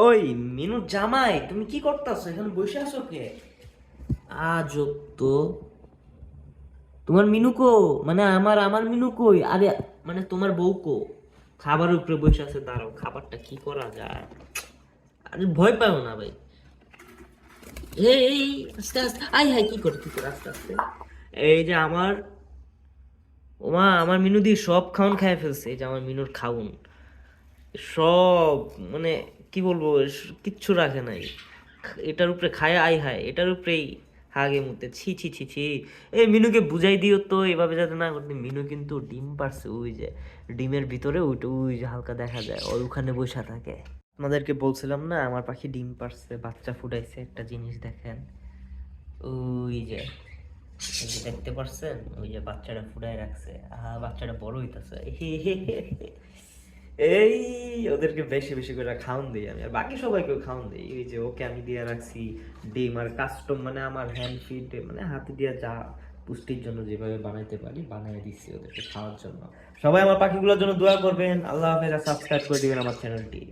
ওই মিনু জামাই, তুমি কি করতেছো এখানে বসে আছো কে? আজব তো। তোমার মিনু কো? মানে আমার আমার মিনু কই? আরে মানে তোমার বউ কো? খাবারের উপরে বসে আছে, দাঁড়াও খাবারটা কি করা যায়। আরে ভয় পাও না ভাই। এই এই, আস্তে আস্তে, আই হাই, কি করে আস্তে আস্তে। এই যে আমার, ওমা আমার মিনু দি সব খাউন খায় ফেলছে। এই যে আমার মিনুর খাউন সব, মানে কি বলবো, কিচ্ছু রাখে নাই। এটার উপরে খায়, আই হায়, এটার উপরেই হাগে মুতে, ছি ছি ছি ছি। এই মিনুকে বুঝাই দিও তো এভাবে যাতে না করতে। মিনু কিন্তু ডিম পারছে, ওই যে ডিমের ভিতরে ওইটা, ওই যে হালকা দেখা যায়, ওই ওখানে বসে থাকে। আপনাদেরকে বলছিলাম না আমার পাখি ডিম পারছে, বাচ্চা ফুটাইছে। একটা জিনিস দেখেন, ওই যে, এই যে দেখতে পারছেন, ওই যে বাচ্চাটা ফুটাই রাখছে। বাচ্চাটা বড় হইতাছে। এই ওদেরকে বেশি বেশি করে খাওন দিই আমি, আর বাকি সবাইকেও খাওন দিই। এই যে ওকে আমি দিয়ে রাখছি ডিম আর কাস্টম, মানে আমার হ্যান্ড ফিড, মানে হাতে দিয়ে যা পুষ্টির জন্য যেভাবে বানাইতে পারি বানিয়ে দিচ্ছি ওদেরকে খাওয়ার জন্য। সবাই আমার পাখিগুলোর জন্য দোয়া করবেন। আল্লাহ হাফেজ, সাবস্ক্রাইব করে দিবেন আমার চ্যানেলটি।